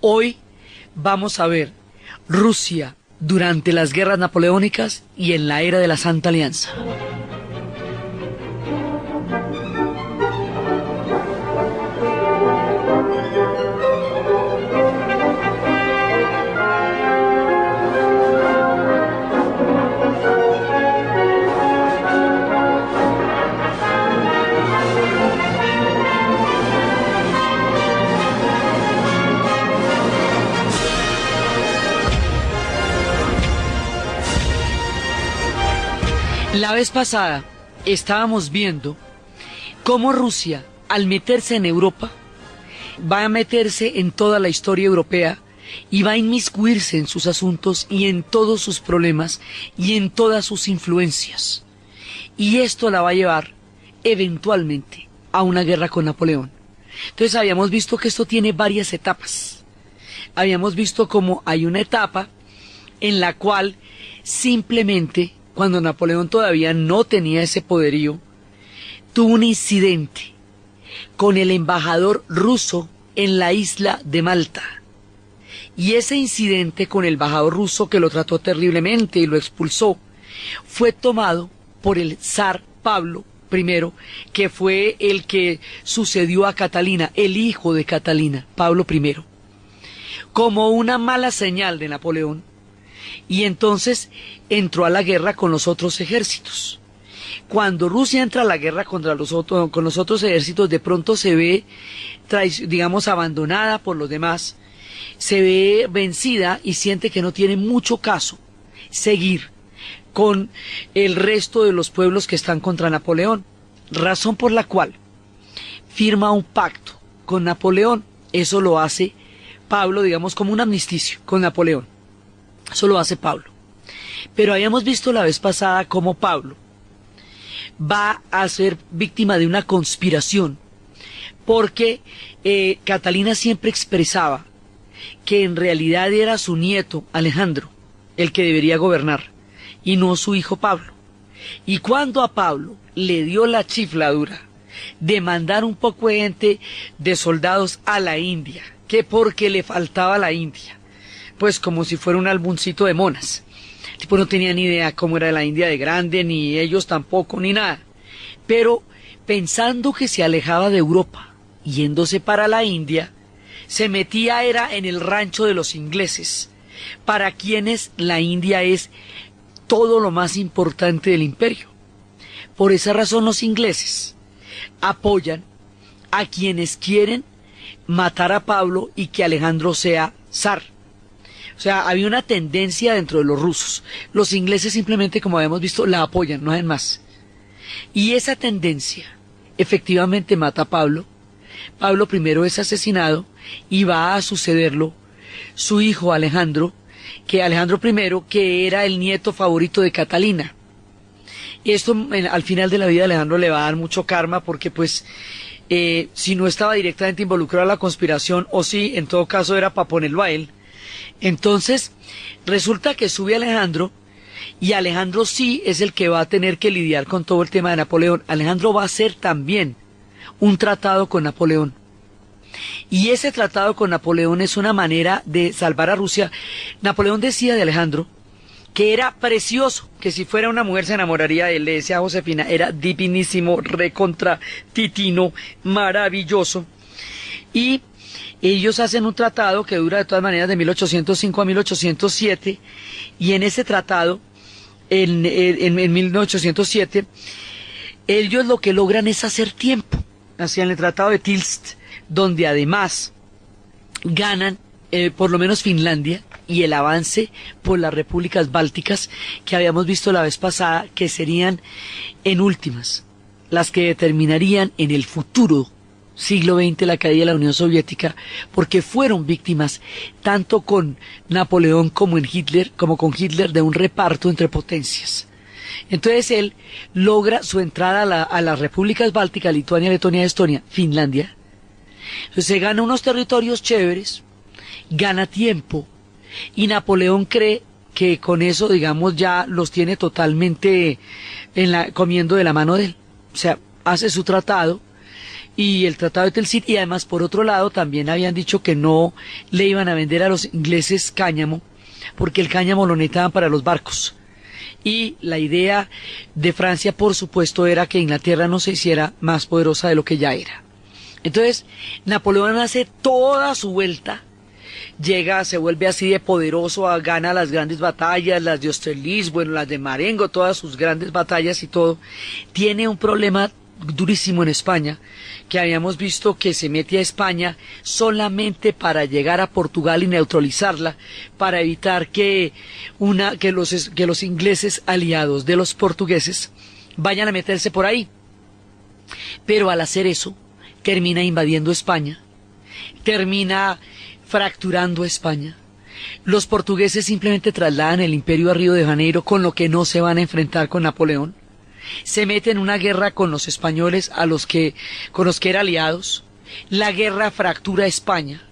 Hoy vamos a ver Rusia durante las guerras napoleónicas y en la era de la Santa Alianza. La vez pasada estábamos viendo cómo Rusia, al meterse en Europa, va a meterse en toda la historia europea y va a inmiscuirse en sus asuntos y en todos sus problemas y en todas sus influencias. Y esto la va a llevar eventualmente a una guerra con Napoleón. Entonces habíamos visto que esto tiene varias etapas. Habíamos visto cómo hay una etapa en la cual simplemente, cuando Napoleón todavía no tenía ese poderío, tuvo un incidente con el embajador ruso en la isla de Malta. Y ese incidente con el embajador ruso, que lo trató terriblemente y lo expulsó, fue tomado por el zar Pablo I, que fue el que sucedió a Catalina, el hijo de Catalina, Pablo I, como una mala señal de Napoleón. Y entonces entró a la guerra con los otros ejércitos. Cuando Rusia entra a la guerra con los otros ejércitos, de pronto se ve, digamos, abandonada por los demás, se ve vencida y siente que no tiene mucho caso seguir con el resto de los pueblos que están contra Napoleón, razón por la cual firma un pacto con Napoleón. Eso lo hace Pablo, digamos, como un armisticio con Napoleón. Eso lo hace Pablo. Pero habíamos visto la vez pasada cómo Pablo va a ser víctima de una conspiración, porque Catalina siempre expresaba que en realidad era su nieto Alejandro el que debería gobernar y no su hijo Pablo. Y cuando a Pablo le dio la chifladura de mandar un poco de gente, de soldados a la India, que porque le faltaba la India, pues como si fuera un álbumcito de monas. El tipo no tenía ni idea cómo era la India de grande, ni ellos tampoco, ni nada. Pero pensando que se alejaba de Europa, yéndose para la India, se metía era en el rancho de los ingleses, para quienes la India es todo lo más importante del imperio. Por esa razón los ingleses apoyan a quienes quieren matar a Pablo y que Alejandro sea zar. O sea, había una tendencia dentro de los rusos. Los ingleses simplemente, como habíamos visto, la apoyan, no hacen más. Y esa tendencia efectivamente mata a Pablo. Pablo I es asesinado y va a sucederlo su hijo Alejandro, que Alejandro I, que era el nieto favorito de Catalina. Y esto al final de la vida Alejandro le va a dar mucho karma, porque pues si no estaba directamente involucrado en la conspiración, o sí, en todo caso era para ponerlo a él. Entonces resulta que sube Alejandro, y Alejandro sí es el que va a tener que lidiar con todo el tema de Napoleón. Alejandro va a hacer también un tratado con Napoleón, y ese tratado con Napoleón es una manera de salvar a Rusia. Napoleón decía de Alejandro que era precioso, que si fuera una mujer se enamoraría de él. Le decía a Josefina, era divinísimo, recontra titino, maravilloso. Y ellos hacen un tratado que dura de todas maneras de 1805 a 1807, y en ese tratado, en 1807, ellos lo que logran es hacer tiempo. Hacían el tratado de Tilst, donde además ganan por lo menos Finlandia y el avance por las repúblicas bálticas, que habíamos visto la vez pasada, que serían en últimas las que determinarían en el futuro siglo XX la caída de la Unión Soviética, porque fueron víctimas tanto con Napoleón como con Hitler de un reparto entre potencias. Entonces él logra su entrada a las repúblicas bálticas, Lituania, Letonia, Estonia, Finlandia. Entonces se gana unos territorios chéveres, gana tiempo, y Napoleón cree que con eso, digamos, ya los tiene totalmente comiendo de la mano de él. O sea, hace su tratado, y el Tratado de Tilsit, y además por otro lado también habían dicho que no le iban a vender a los ingleses cáñamo, porque el cáñamo lo necesitaban para los barcos. Y la idea de Francia, por supuesto, era que Inglaterra no se hiciera más poderosa de lo que ya era. Entonces, Napoleón hace toda su vuelta, llega, se vuelve así de poderoso, gana las grandes batallas, las de Austerlitz, bueno, las de Marengo, todas sus grandes batallas y todo. Tiene un problema durísimo en España, que habíamos visto que se mete a España solamente para llegar a Portugal y neutralizarla, para evitar que los ingleses aliados de los portugueses vayan a meterse por ahí. Pero al hacer eso, termina invadiendo España, termina fracturando España. Los portugueses simplemente trasladan el imperio a Río de Janeiro, con lo que no se van a enfrentar con Napoleón. Se mete en una guerra con los españoles con los que era aliados. La guerra fractura España.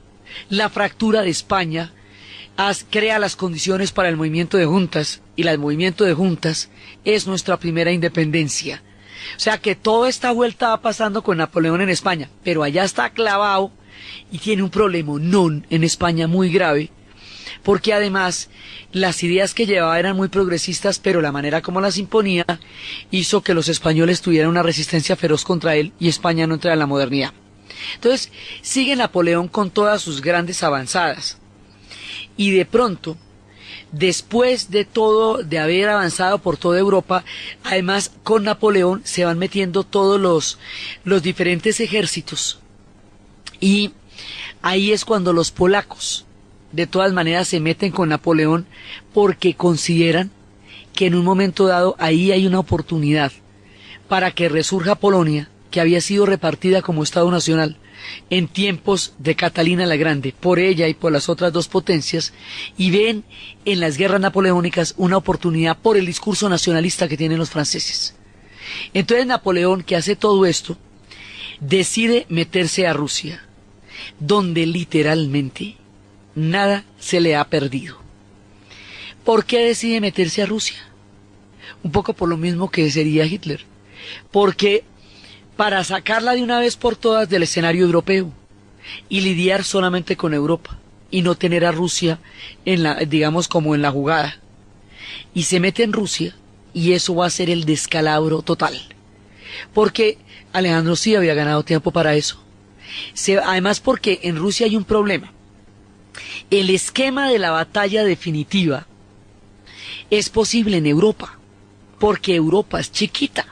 La fractura de España crea las condiciones para el movimiento de juntas, y el movimiento de juntas es nuestra primera independencia. O sea que toda esta vuelta va pasando con Napoleón en España, pero allá está clavado y tiene un problemón en España muy grave, porque además las ideas que llevaba eran muy progresistas, pero la manera como las imponía hizo que los españoles tuvieran una resistencia feroz contra él y España no entrara en la modernidad. Entonces sigue Napoleón con todas sus grandes avanzadas, y de pronto, después de todo, de haber avanzado por toda Europa, además con Napoleón se van metiendo todos los diferentes ejércitos, y ahí es cuando los polacos de todas maneras se meten con Napoleón, porque consideran que en un momento dado ahí hay una oportunidad para que resurja Polonia, que había sido repartida como Estado Nacional en tiempos de Catalina la Grande, por ella y por las otras dos potencias, y ven en las guerras napoleónicas una oportunidad por el discurso nacionalista que tienen los franceses. Entonces Napoleón, que hace todo esto, decide meterse a Rusia, donde literalmente nada se le ha perdido. ¿Por qué decide meterse a Rusia? Un poco por lo mismo que sería Hitler, porque para sacarla de una vez por todas del escenario europeo y lidiar solamente con Europa y no tener a Rusia digamos como en la jugada, y se mete en Rusia, y eso va a ser el descalabro total, porque Alejandro sí había ganado tiempo para eso. Además, porque en Rusia hay un problema. El esquema de la batalla definitiva es posible en Europa, porque Europa es chiquita.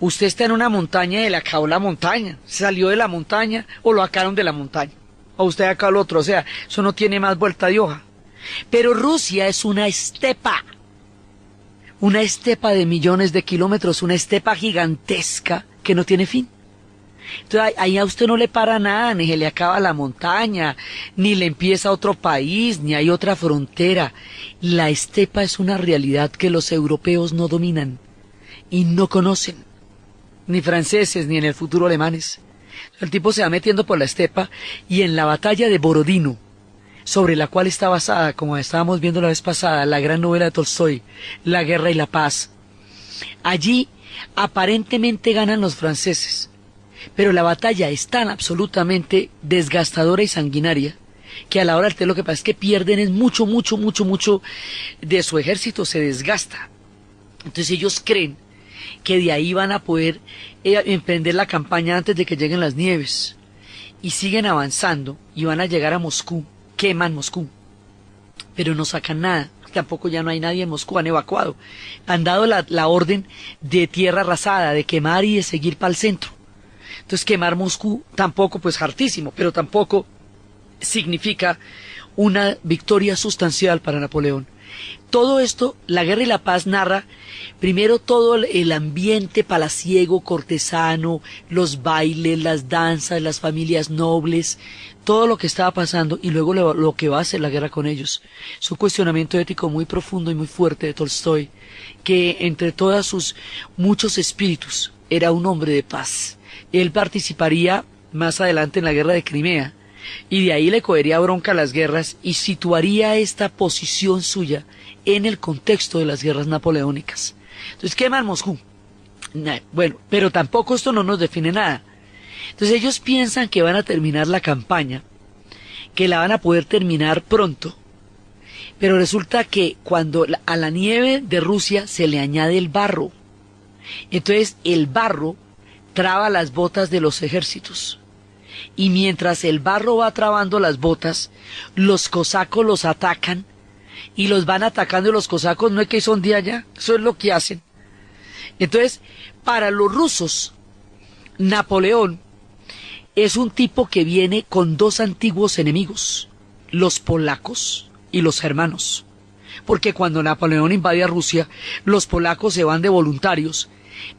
Usted está en una montaña y le acabó la montaña, salió de la montaña o lo sacaron de la montaña, o usted acá al otro, o sea, eso no tiene más vuelta de hoja. Pero Rusia es una estepa de millones de kilómetros, una estepa gigantesca que no tiene fin. Entonces ahí a usted no le para nada, ni se le acaba la montaña, ni le empieza otro país, ni hay otra frontera. La estepa es una realidad que los europeos no dominan y no conocen, ni franceses, ni en el futuro alemanes. El tipo se va metiendo por la estepa, y en la batalla de Borodino, sobre la cual está basada, como estábamos viendo la vez pasada, la gran novela de Tolstoy, La guerra y la paz, allí aparentemente ganan los franceses, pero la batalla es tan absolutamente desgastadora y sanguinaria que a la hora del té lo que pasa es que pierden es mucho de su ejército, se desgasta. Entonces ellos creen que de ahí van a poder emprender la campaña antes de que lleguen las nieves, y siguen avanzando y van a llegar a Moscú, queman Moscú, pero no sacan nada. Tampoco ya no hay nadie en Moscú, han evacuado, han dado la orden de tierra arrasada, de quemar y de seguir para el centro. Entonces quemar Moscú tampoco, pues hartísimo, pero tampoco significa una victoria sustancial para Napoleón. Todo esto, La guerra y la paz, narra primero todo el ambiente palaciego, cortesano, los bailes, las danzas, las familias nobles, todo lo que estaba pasando, y luego lo que va a hacer la guerra con ellos. Es un cuestionamiento ético muy profundo y muy fuerte de Tolstoy, que entre todos sus muchos espíritus era un hombre de paz. Él participaría más adelante en la guerra de Crimea, y de ahí le cogería bronca a las guerras y situaría esta posición suya en el contexto de las guerras napoleónicas. Entonces queman Moscú. Bueno, pero tampoco esto no nos define nada, Entonces ellos piensan que van a terminar la campaña, que la van a poder terminar pronto, pero resulta que cuando a la nieve de Rusia se le añade el barro, entonces el barro traba las botas de los ejércitos. Y mientras el barro va trabando las botas, los cosacos los atacan y los van atacando, y los cosacos no es que son de allá, eso es lo que hacen. Entonces, para los rusos, Napoleón es un tipo que viene con dos antiguos enemigos, los polacos y los germanos. Porque cuando Napoleón invade a Rusia, los polacos se van de voluntarios,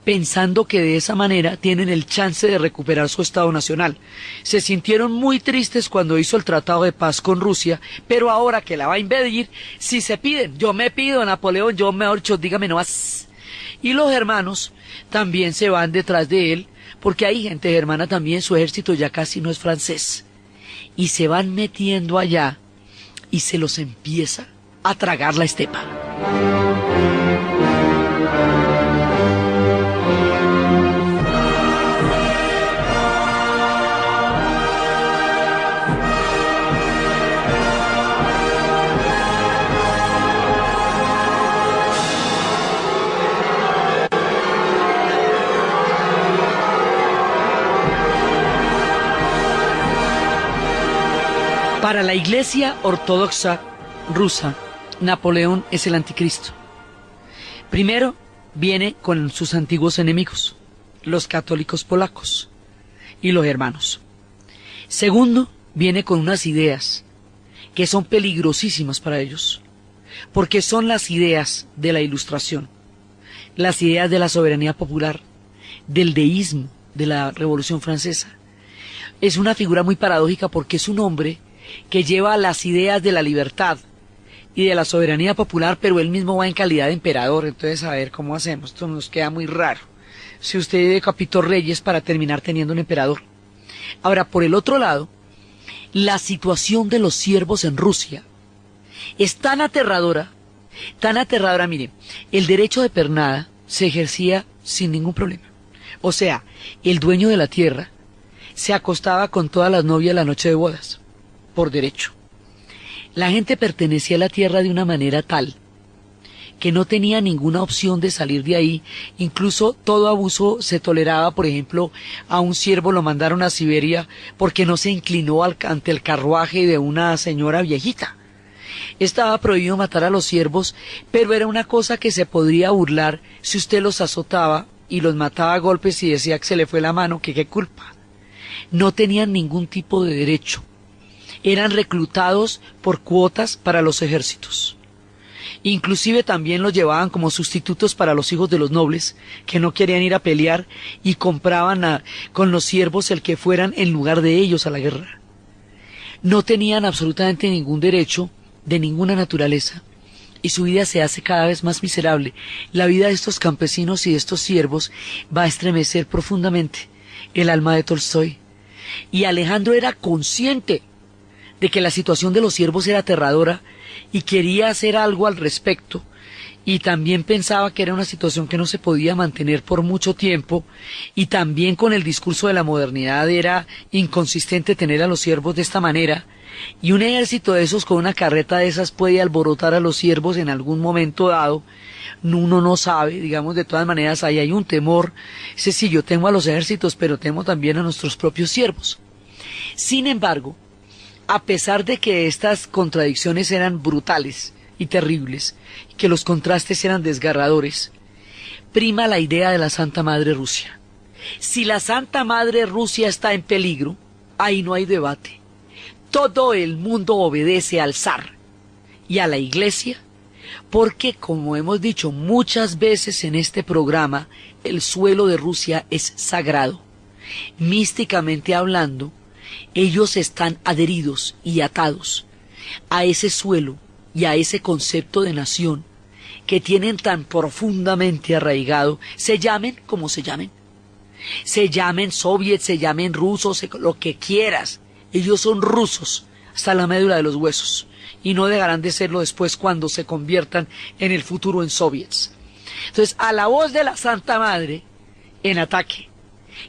pensando que de esa manera tienen el chance de recuperar su Estado nacional. Se sintieron muy tristes cuando hizo el tratado de paz con Rusia, pero ahora que la va a invadir, si se piden, yo me pido a Napoleón, yo mejor dicho, dígame nomás. Y los germanos también se van detrás de él, porque hay gente germana también, su ejército ya casi no es francés. Y se van metiendo allá y se los empieza a tragar la estepa. Para la Iglesia Ortodoxa rusa, Napoleón es el anticristo. Primero, viene con sus antiguos enemigos, los católicos polacos y los germanos. Segundo, viene con unas ideas que son peligrosísimas para ellos, porque son las ideas de la Ilustración, las ideas de la soberanía popular, del deísmo, de la Revolución Francesa. Es una figura muy paradójica porque es un hombre que lleva las ideas de la libertad y de la soberanía popular, pero él mismo va en calidad de emperador. Entonces, a ver cómo hacemos, esto nos queda muy raro. Si usted decapitó reyes para terminar teniendo un emperador. Ahora, por el otro lado, la situación de los siervos en Rusia es tan aterradora, mire, el derecho de pernada se ejercía sin ningún problema. O sea, el dueño de la tierra se acostaba con todas las novias la noche de bodas, por derecho. La gente pertenecía a la tierra de una manera tal que no tenía ninguna opción de salir de ahí. Incluso todo abuso se toleraba. Por ejemplo, a un siervo lo mandaron a Siberia porque no se inclinó ante el carruaje de una señora viejita. Estaba prohibido matar a los siervos, pero era una cosa que se podría burlar si usted los azotaba y los mataba a golpes y decía que se le fue la mano, que qué culpa. No tenían ningún tipo de derecho. Eran reclutados por cuotas para los ejércitos. Inclusive también los llevaban como sustitutos para los hijos de los nobles que no querían ir a pelear y compraban con los siervos el que fueran en lugar de ellos a la guerra. No tenían absolutamente ningún derecho de ninguna naturaleza y su vida se hace cada vez más miserable. La vida de estos campesinos y de estos siervos va a estremecer profundamente el alma de Tolstoy. Y Alejandro era consciente de que la situación de los siervos era aterradora y quería hacer algo al respecto, y también pensaba que era una situación que no se podía mantener por mucho tiempo, y también con el discurso de la modernidad era inconsistente tener a los siervos de esta manera, y un ejército de esos con una carreta de esas puede alborotar a los siervos en algún momento dado. Uno no sabe, digamos, de todas maneras ahí hay un temor. Sí, yo temo a los ejércitos, pero temo también a nuestros propios siervos. Sin embargo, a pesar de que estas contradicciones eran brutales y terribles, y que los contrastes eran desgarradores, prima la idea de la Santa Madre Rusia. Si la Santa Madre Rusia está en peligro, ahí no hay debate. Todo el mundo obedece al zar y a la Iglesia, porque, como hemos dicho muchas veces en este programa, el suelo de Rusia es sagrado. Místicamente hablando, ellos están adheridos y atados a ese suelo y a ese concepto de nación que tienen tan profundamente arraigado, se llamen como se llamen soviets, se llamen rusos, lo que quieras. Ellos son rusos hasta la médula de los huesos y no dejarán de serlo después cuando se conviertan en el futuro en soviets. Entonces, a la voz de la Santa Madre, en ataque,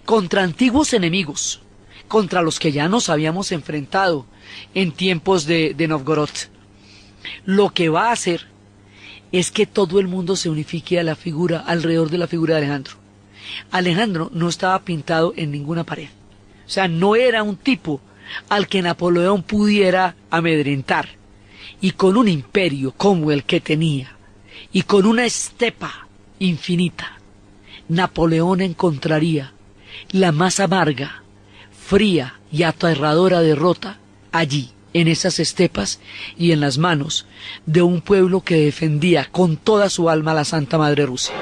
contra antiguos enemigos, contra los que ya nos habíamos enfrentado en tiempos de Novgorod. Lo que va a hacer es que todo el mundo se unifique a la figura, alrededor de la figura de Alejandro. Alejandro no estaba pintado en ninguna pared. O sea, no era un tipo al que Napoleón pudiera amedrentar. Y con un imperio como el que tenía, y con una estepa infinita, Napoleón encontraría la más amarga, fría y aterradora derrota allí, en esas estepas y en las manos de un pueblo que defendía con toda su alma a la Santa Madre Rusia.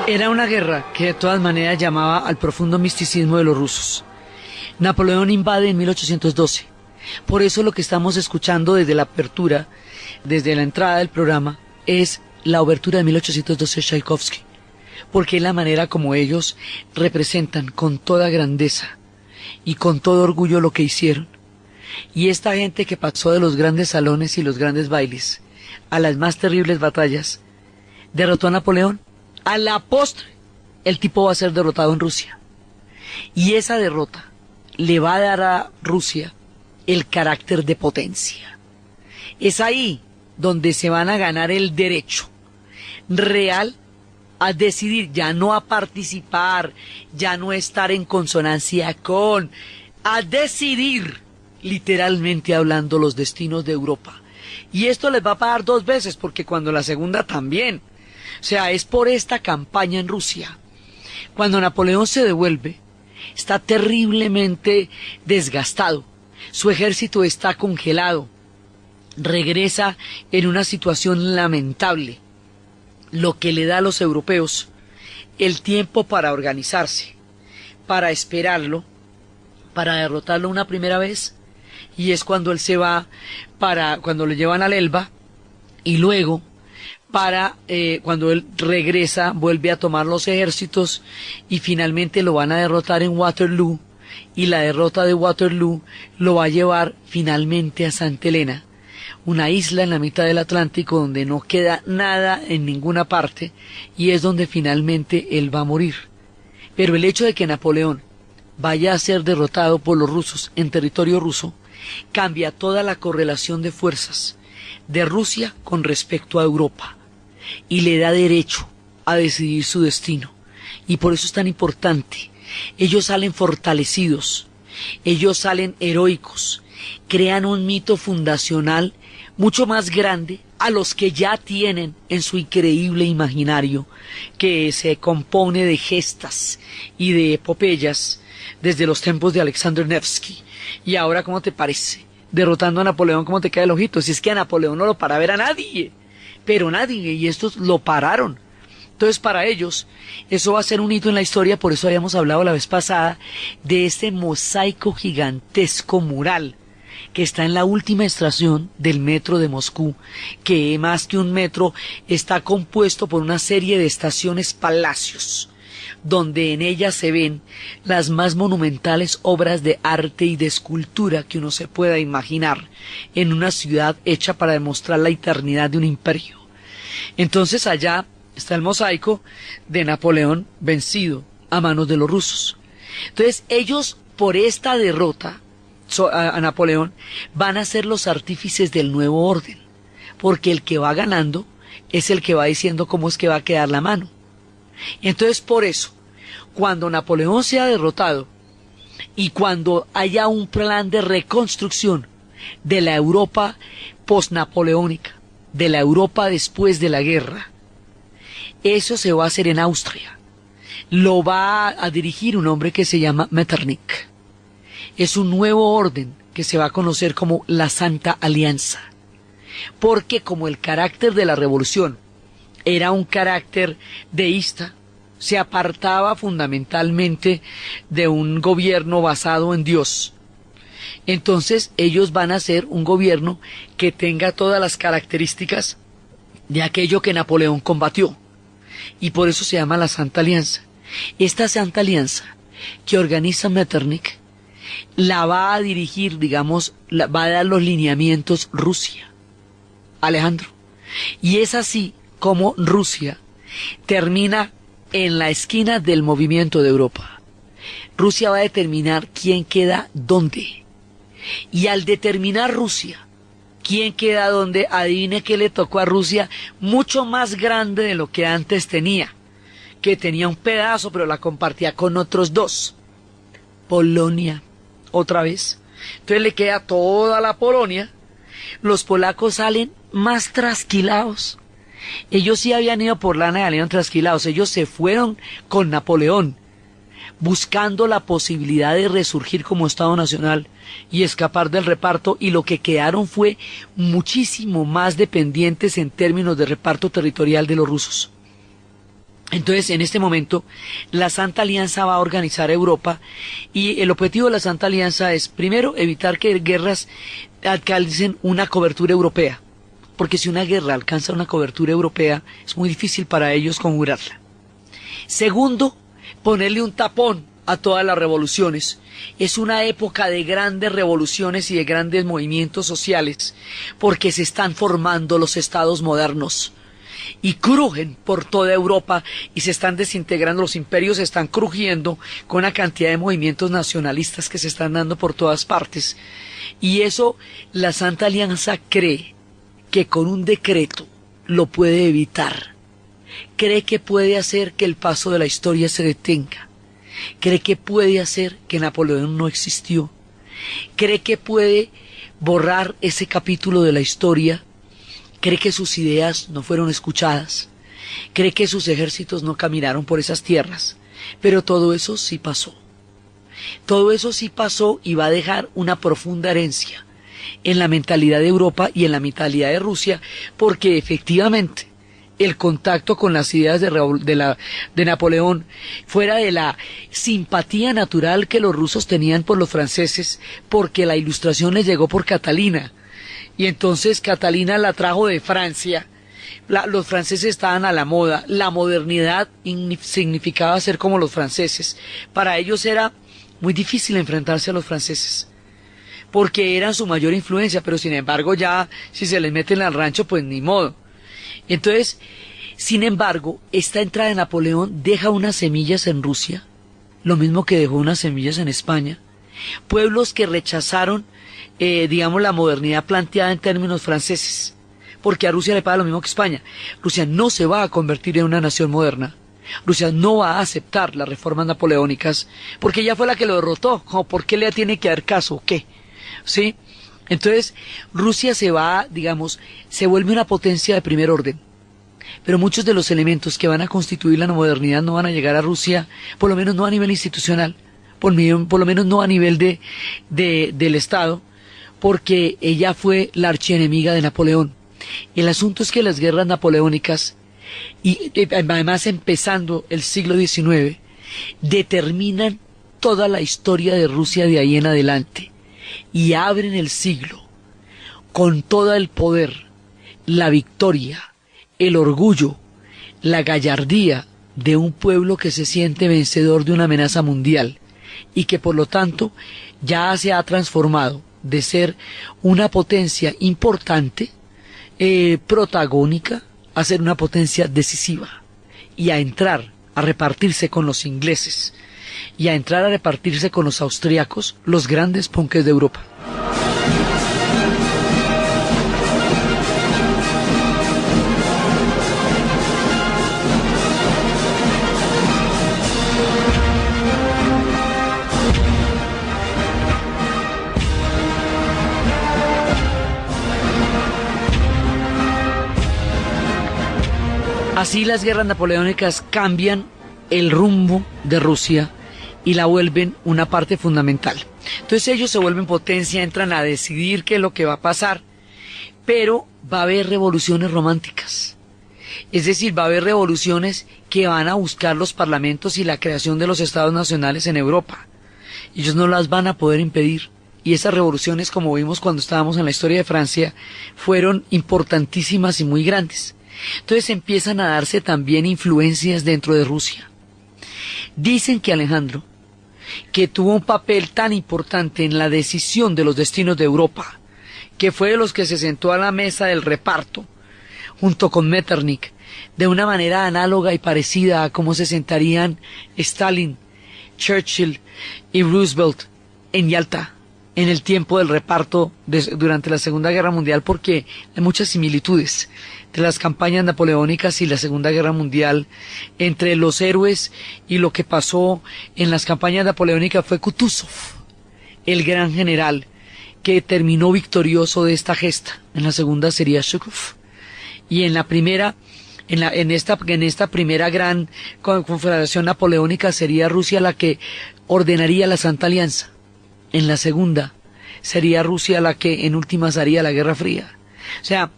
Era una guerra que de todas maneras llamaba al profundo misticismo de los rusos. Napoleón invade en 1812. Por eso lo que estamos escuchando desde la apertura, desde la entrada del programa, es la obertura de 1812 de Tchaikovsky. Porque es la manera como ellos representan con toda grandeza y con todo orgullo lo que hicieron. Y esta gente que pasó de los grandes salones y los grandes bailes a las más terribles batallas, derrotó a Napoleón. A la postre, el tipo va a ser derrotado en Rusia. Y esa derrota le va a dar a Rusia el carácter de potencia. Es ahí donde se van a ganar el derecho real a decidir, ya no a participar, ya no estar en consonancia con, a decidir, literalmente hablando, los destinos de Europa. Y esto les va a pagar dos veces, porque cuando la segunda también. O sea, es por esta campaña en Rusia. Cuando Napoleón se devuelve, está terriblemente desgastado. Su ejército está congelado. Regresa en una situación lamentable, lo que le da a los europeos el tiempo para organizarse, para esperarlo, para derrotarlo una primera vez, y es cuando él se va cuando lo llevan al Elba, y luego cuando él regresa, vuelve a tomar los ejércitos y finalmente lo van a derrotar en Waterloo, y la derrota de Waterloo lo va a llevar finalmente a Santa Helena, una isla en la mitad del Atlántico donde no queda nada en ninguna parte, y es donde finalmente él va a morir. Pero el hecho de que Napoleón vaya a ser derrotado por los rusos en territorio ruso cambia toda la correlación de fuerzas de Rusia con respecto a Europa, y le da derecho a decidir su destino. Y por eso es tan importante. Ellos salen fortalecidos, ellos salen heroicos, crean un mito fundacional mucho más grande a los que ya tienen en su increíble imaginario, que se compone de gestas y de epopeyas desde los tiempos de Alexander Nevsky. Y ahora, ¿cómo te parece? Derrotando a Napoleón, ¿cómo te cae el ojito? Si es que a Napoleón no lo para ver a nadie, pero nadie, y estos lo pararon. Entonces, para ellos, eso va a ser un hito en la historia. Por eso habíamos hablado la vez pasada de ese mosaico gigantesco mural que está en la última estación del metro de Moscú, que más que un metro está compuesto por una serie de estaciones palacios, donde en ellas se ven las más monumentales obras de arte y de escultura que uno se pueda imaginar en una ciudad hecha para demostrar la eternidad de un imperio. Entonces allá está el mosaico de Napoleón vencido a manos de los rusos. Entonces ellos, por esta derrota a Napoleón, van a ser los artífices del nuevo orden, porque el que va ganando es el que va diciendo cómo es que va a quedar la mano. Entonces, por eso, cuando Napoleón sea derrotado y cuando haya un plan de reconstrucción de la Europa postnapoleónica, de la Europa después de la guerra, eso se va a hacer en Austria. Lo va a dirigir un hombre que se llama Metternich. Es un nuevo orden que se va a conocer como la Santa Alianza, porque como el carácter de la revolución era un carácter deísta, se apartaba fundamentalmente de un gobierno basado en Dios. Entonces ellos van a ser un gobierno que tenga todas las características de aquello que Napoleón combatió. Y por eso se llama la Santa Alianza. Esta Santa Alianza que organiza Metternich la va a dirigir, digamos, va a dar los lineamientos Rusia, Alejandro. Y es así como Rusia termina en la esquina del movimiento de Europa. Rusia va a determinar quién queda dónde. Y al determinar Rusia quién queda dónde, adivine qué le tocó a Rusia, mucho más grande de lo que antes tenía, que tenía un pedazo pero la compartía con otros dos. Polonia, otra vez. Entonces le queda toda la Polonia. Los polacos salen más trasquilados. Ellos sí habían ido por lana y salieron trasquilados. Ellos se fueron con Napoleón, buscando la posibilidad de resurgir como Estado Nacional y escapar del reparto, y lo que quedaron fue muchísimo más dependientes en términos de reparto territorial de los rusos. Entonces, en este momento, la Santa Alianza va a organizar Europa, y el objetivo de la Santa Alianza es, primero, evitar que guerras alcancen una cobertura europea, porque si una guerra alcanza una cobertura europea, es muy difícil para ellos conjurarla. Segundo, ponerle un tapón a todas las revoluciones. Es una época de grandes revoluciones y de grandes movimientos sociales, porque se están formando los estados modernos y crujen por toda Europa y se están desintegrando, los imperios se están crujiendo con una cantidad de movimientos nacionalistas que se están dando por todas partes. Y eso la Santa Alianza cree que con un decreto lo puede evitar. Cree que puede hacer que el paso de la historia se detenga. Cree que puede hacer que Napoleón no existió. Cree que puede borrar ese capítulo de la historia. Cree que sus ideas no fueron escuchadas. Cree que sus ejércitos no caminaron por esas tierras. Pero todo eso sí pasó. Todo eso sí pasó y va a dejar una profunda herencia en la mentalidad de Europa y en la mentalidad de Rusia, porque efectivamente el contacto con las ideas de Napoleón, fuera de la simpatía natural que los rusos tenían por los franceses, porque la Ilustración les llegó por Catalina, y entonces Catalina la trajo de Francia. Los franceses estaban a la moda, la modernidad significaba ser como los franceses. Para ellos era muy difícil enfrentarse a los franceses, porque eran su mayor influencia, pero sin embargo ya si se les meten al rancho, pues ni modo. Entonces, sin embargo, esta entrada de Napoleón deja unas semillas en Rusia, lo mismo que dejó unas semillas en España, pueblos que rechazaron, digamos, la modernidad planteada en términos franceses, porque a Rusia le pasa lo mismo que España. Rusia no se va a convertir en una nación moderna. Rusia no va a aceptar las reformas napoleónicas, porque ella fue la que lo derrotó. ¿Por qué le tiene que dar caso o qué? ¿Sí? Entonces, Rusia se va, digamos, se vuelve una potencia de primer orden. Pero muchos de los elementos que van a constituir la modernidad no van a llegar a Rusia, por lo menos no a nivel institucional, por lo menos no a nivel del Estado, porque ella fue la archienemiga de Napoleón. El asunto es que las guerras napoleónicas, y además empezando el siglo XIX, determinan toda la historia de Rusia de ahí en adelante, y abren el siglo con todo el poder, la victoria, el orgullo, la gallardía de un pueblo que se siente vencedor de una amenaza mundial y que por lo tanto ya se ha transformado de ser una potencia importante, protagónica, a ser una potencia decisiva y a entrar a repartirse con los ingleses y a entrar a repartirse con los austríacos, los grandes ponques de Europa. Así las guerras napoleónicas cambian el rumbo de Rusia y la vuelven una parte fundamental. Entonces ellos se vuelven potencia, entran a decidir qué es lo que va a pasar, pero va a haber revoluciones románticas. Es decir, va a haber revoluciones que van a buscar los parlamentos y la creación de los estados nacionales en Europa. Ellos no las van a poder impedir. y esas revoluciones, como vimos cuando estábamos en la historia de Francia, fueron importantísimas y muy grandes. Entonces empiezan a darse también influencias dentro de Rusia. Dicen que Alejandro, que tuvo un papel tan importante en la decisión de los destinos de Europa, que fue de los que se sentó a la mesa del reparto, junto con Metternich, de una manera análoga y parecida a cómo se sentarían Stalin, Churchill y Roosevelt en Yalta, en el tiempo del reparto durante la Segunda Guerra Mundial, porque hay muchas similitudes entre las campañas napoleónicas y la Segunda Guerra Mundial, entre los héroes y lo que pasó en las campañas napoleónicas. Fue Kutuzov, el gran general, que terminó victorioso de esta gesta. En la segunda sería Zhukov, y en la primera, en esta primera gran confederación napoleónica sería Rusia la que ordenaría la Santa Alianza. En la segunda sería Rusia la que en últimas haría la Guerra Fría. O sea,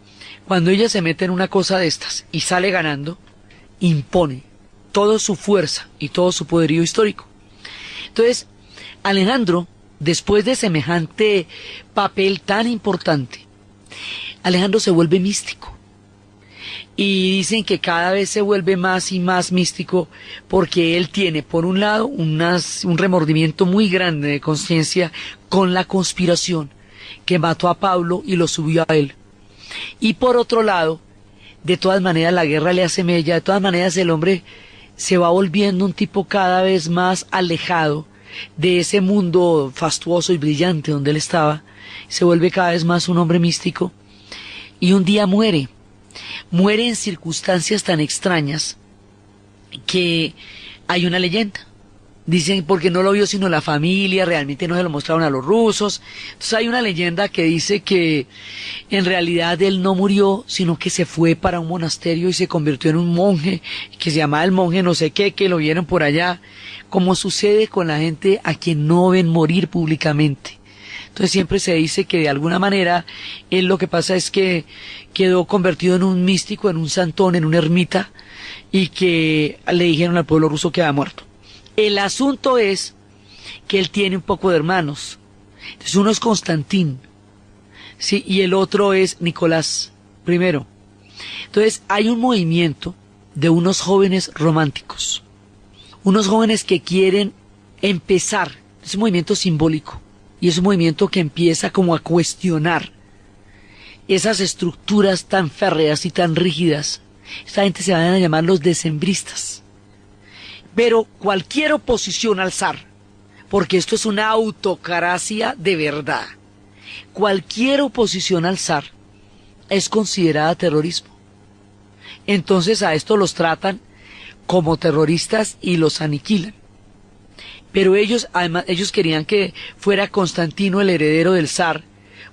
cuando ella se mete en una cosa de estas y sale ganando, impone toda su fuerza y todo su poderío histórico. Entonces, Alejandro, después de semejante papel tan importante, Alejandro se vuelve místico. Y dicen que cada vez se vuelve más y más místico porque él tiene, por un lado, un remordimiento muy grande de conciencia con la conspiración que mató a Pablo y lo subió a él. Y por otro lado, de todas maneras la guerra le hace mella, de todas maneras el hombre se va volviendo un tipo cada vez más alejado de ese mundo fastuoso y brillante donde él estaba, se vuelve cada vez más un hombre místico y un día muere en circunstancias tan extrañas que hay una leyenda. Dicen porque no lo vio sino la familia, realmente no se lo mostraron a los rusos. Entonces hay una leyenda que dice que en realidad él no murió, sino que se fue para un monasterio y se convirtió en un monje, que se llamaba el monje no sé qué, que lo vieron por allá, como sucede con la gente a quien no ven morir públicamente. Entonces siempre se dice que de alguna manera él lo que pasa es que quedó convertido en un místico, en un santón, en una ermita, y que le dijeron al pueblo ruso que había muerto. El asunto es que él tiene un poco de hermanos. Entonces uno es Constantín, sí, y el otro es Nicolás I. Entonces hay un movimiento de unos jóvenes románticos, unos jóvenes que quieren empezar, es un movimiento simbólico, y es un movimiento que empieza como a cuestionar esas estructuras tan férreas y tan rígidas. Esta gente se van a llamar los decembristas. Pero cualquier oposición al zar, porque esto es una autocracia de verdad, cualquier oposición al zar es considerada terrorismo. Entonces a esto los tratan como terroristas y los aniquilan. Pero ellos, además, ellos querían que fuera Constantino el heredero del zar,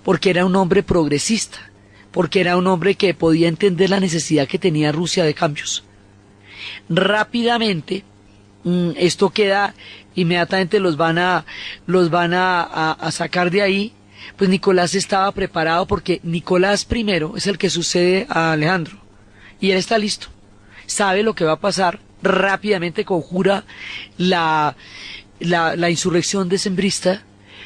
porque era un hombre progresista, porque era un hombre que podía entender la necesidad que tenía Rusia de cambios. Rápidamente, esto queda, inmediatamente los van a sacar de ahí. Pues Nicolás estaba preparado porque Nicolás I es el que sucede a Alejandro, y él está listo, sabe lo que va a pasar, rápidamente conjura la insurrección decembrista,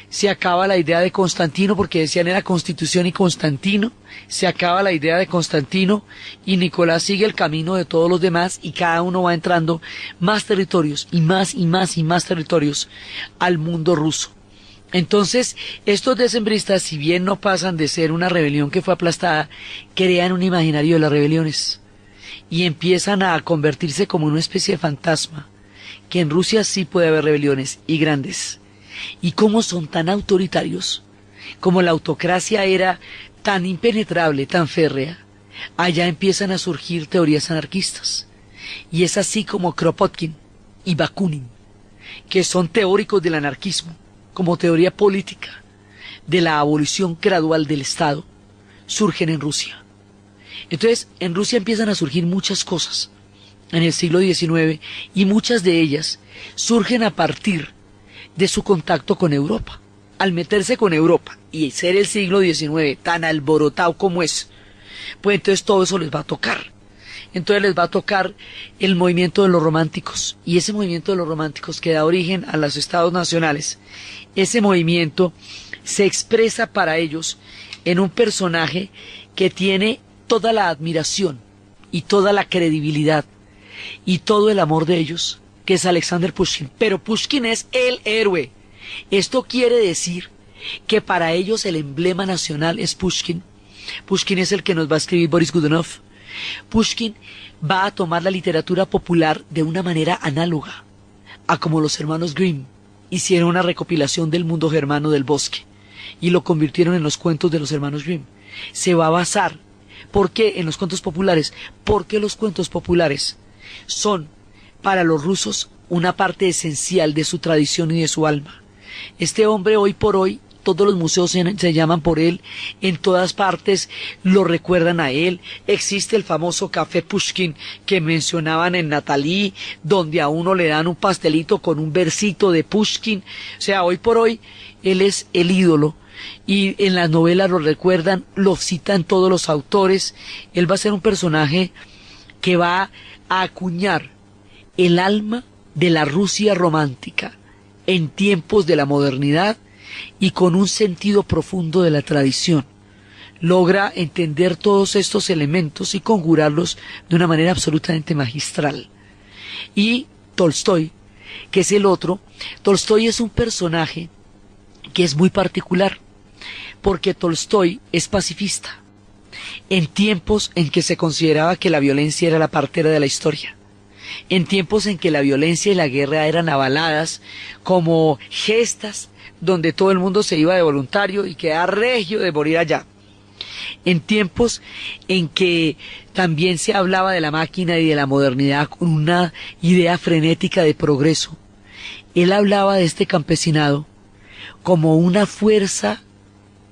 se acaba la idea de Constantino, porque decían era Constitución y Constantino, se acaba la idea de Constantino y Nicolás sigue el camino de todos los demás y cada uno va entrando más territorios y más y más y más territorios al mundo ruso. Entonces, estos decembristas, si bien no pasan de ser una rebelión que fue aplastada, crean un imaginario de las rebeliones y empiezan a convertirse como una especie de fantasma, que en Rusia sí puede haber rebeliones y grandes. Y como son tan autoritarios, como la autocracia era tan impenetrable, tan férrea, allá empiezan a surgir teorías anarquistas. Y es así como Kropotkin y Bakunin, que son teóricos del anarquismo, como teoría política de la abolición gradual del Estado, surgen en Rusia. Entonces, en Rusia empiezan a surgir muchas cosas en el siglo XIX, y muchas de ellas surgen a partir de su contacto con Europa. Al meterse con Europa y ser el siglo XIX tan alborotado como es, pues entonces todo eso les va a tocar. Entonces les va a tocar el movimiento de los románticos, y ese movimiento de los románticos que da origen a los estados nacionales, ese movimiento se expresa para ellos en un personaje que tiene toda la admiración y toda la credibilidad y todo el amor de ellos, que es Alexander Pushkin. Pero Pushkin es el héroe. Esto quiere decir que para ellos el emblema nacional es Pushkin. Pushkin es el que nos va a escribir Boris Godunov. Pushkin va a tomar la literatura popular de una manera análoga a como los hermanos Grimm hicieron una recopilación del mundo germano del bosque y lo convirtieron en los cuentos de los hermanos Grimm. Se va a basar, ¿por qué en los cuentos populares? Porque los cuentos populares son para los rusos una parte esencial de su tradición y de su alma. Este hombre hoy por hoy, todos los museos se llaman por él, en todas partes lo recuerdan a él. Existe el famoso Café Pushkin que mencionaban en Natalí, donde a uno le dan un pastelito con un versito de Pushkin. O sea, hoy por hoy él es el ídolo y en las novelas lo recuerdan, lo citan todos los autores. Él va a ser un personaje que va a acuñar el alma de la Rusia romántica en tiempos de la modernidad y con un sentido profundo de la tradición. Logra entender todos estos elementos y conjurarlos de una manera absolutamente magistral. Y Tolstoy, que es el otro, Tolstoy es un personaje que es muy particular, porque Tolstoy es pacifista, en tiempos en que se consideraba que la violencia era la partera de la historia, en tiempos en que la violencia y la guerra eran avaladas como gestas donde todo el mundo se iba de voluntario y quedaba regio de morir allá, en tiempos en que también se hablaba de la máquina y de la modernidad con una idea frenética de progreso. Él hablaba de este campesinado como una fuerza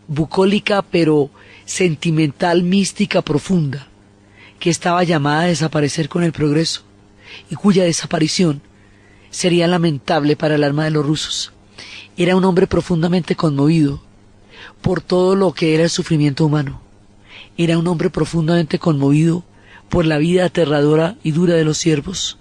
bucólica pero sentimental, mística, profunda, que estaba llamada a desaparecer con el progreso y cuya desaparición sería lamentable para el alma de los rusos. Era un hombre profundamente conmovido por todo lo que era el sufrimiento humano. Era un hombre profundamente conmovido por la vida aterradora y dura de los siervos.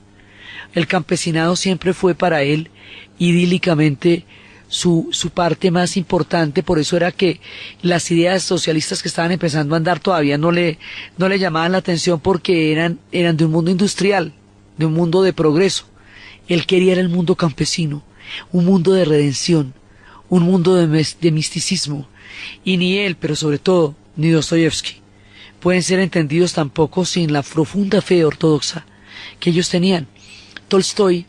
El campesinado siempre fue para él idílicamente su parte más importante. Por eso era que las ideas socialistas que estaban empezando a andar todavía no le llamaban la atención, porque eran de un mundo industrial, de un mundo de progreso. Él quería el mundo campesino, un mundo de redención, un mundo de misticismo. Y ni él, pero sobre todo ni Dostoyevsky, pueden ser entendidos tampoco sin la profunda fe ortodoxa que ellos tenían. Tolstoy,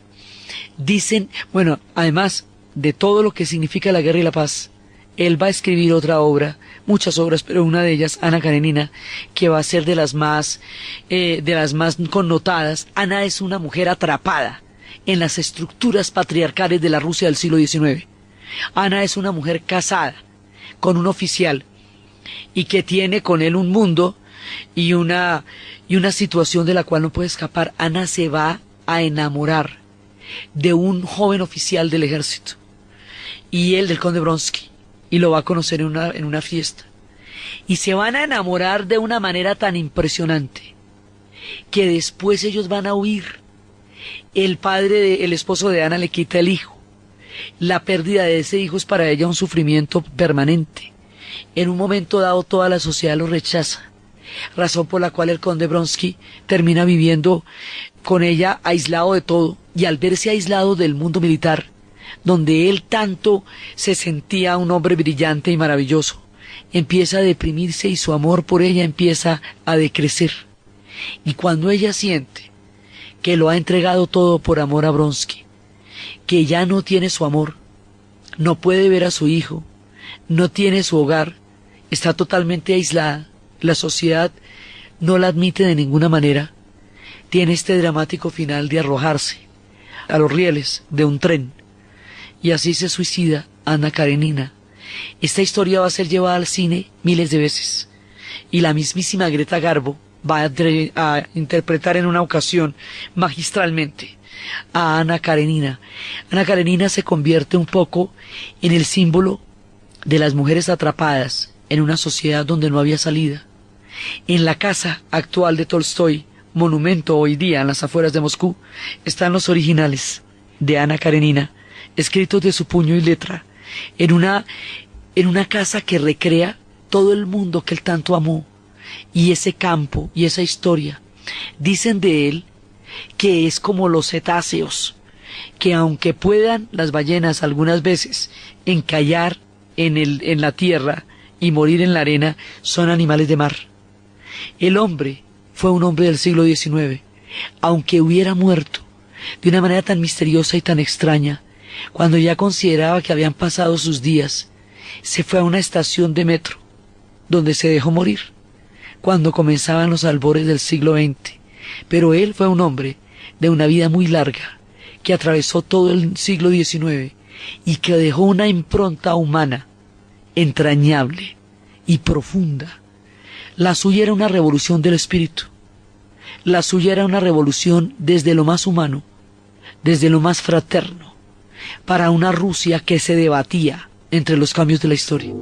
dicen, bueno, además de todo lo que significa la guerra y la paz, él va a escribir otra obra, muchas obras, pero una de ellas, Ana Karenina, que va a ser de las más connotadas. Ana es una mujer atrapada en las estructuras patriarcales de la Rusia del siglo XIX. Ana es una mujer casada con un oficial y que tiene con él un mundo y una situación de la cual no puede escapar. Ana se va a enamorar de un joven oficial del ejército, y él del conde Bronsky, y lo va a conocer en una fiesta, y se van a enamorar de una manera tan impresionante que después ellos van a huir. El esposo de Ana le quita el hijo. La pérdida de ese hijo es para ella un sufrimiento permanente. En un momento dado toda la sociedad lo rechaza, razón por la cual el conde Bronsky termina viviendo con ella aislado de todo, y al verse aislado del mundo militar, donde él tanto se sentía un hombre brillante y maravilloso, empieza a deprimirse y su amor por ella empieza a decrecer. Y cuando ella siente que lo ha entregado todo por amor a Bronsky, que ya no tiene su amor, no puede ver a su hijo, no tiene su hogar, está totalmente aislada, la sociedad no la admite de ninguna manera, tiene este dramático final de arrojarse a los rieles de un tren, y así se suicida Ana Karenina. Esta historia va a ser llevada al cine miles de veces, y la mismísima Greta Garbo va a interpretar en una ocasión magistralmente a Ana Karenina. Ana Karenina se convierte un poco en el símbolo de las mujeres atrapadas en una sociedad donde no había salida. En la casa actual de Tolstoy, monumento hoy día en las afueras de Moscú, están los originales de Ana Karenina, escritos de su puño y letra, en una en una casa que recrea todo el mundo que él tanto amó, y ese campo y esa historia. Dicen de él que es como los cetáceos, que aunque puedan las ballenas algunas veces encallar en la tierra y morir en la arena, son animales de mar. El hombre fue un hombre del siglo XIX, aunque hubiera muerto de una manera tan misteriosa y tan extraña, cuando ya consideraba que habían pasado sus días, se fue a una estación de metro, donde se dejó morir, cuando comenzaban los albores del siglo XX. Pero él fue un hombre de una vida muy larga, que atravesó todo el siglo XIX y que dejó una impronta humana entrañable y profunda. La suya era una revolución del espíritu. La suya era una revolución desde lo más humano, desde lo más fraterno, para una Rusia que se debatía entre los cambios de la historia.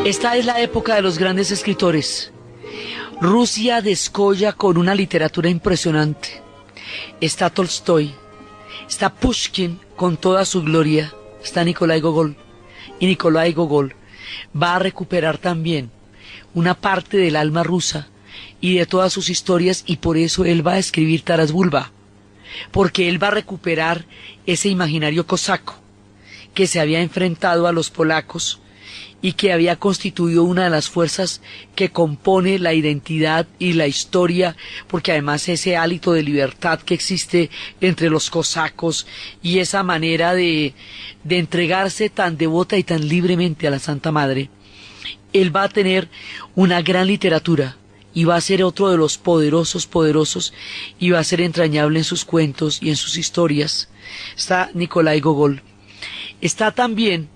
Esta es la época de los grandes escritores. Rusia descolla con una literatura impresionante. Está Tolstoy, está Pushkin con toda su gloria, está Nikolai Gogol. Y Nikolai Gogol va a recuperar también una parte del alma rusa y de todas sus historias, y por eso él va a escribir Taras Bulba, porque él va a recuperar ese imaginario cosaco que se había enfrentado a los polacos y que había constituido una de las fuerzas que compone la identidad y la historia, porque además ese hálito de libertad que existe entre los cosacos y esa manera de entregarse tan devota y tan libremente a la Santa Madre, él va a tener una gran literatura y va a ser otro de los poderosos, y va a ser entrañable en sus cuentos y en sus historias. Está Nikolai Gogol. Está también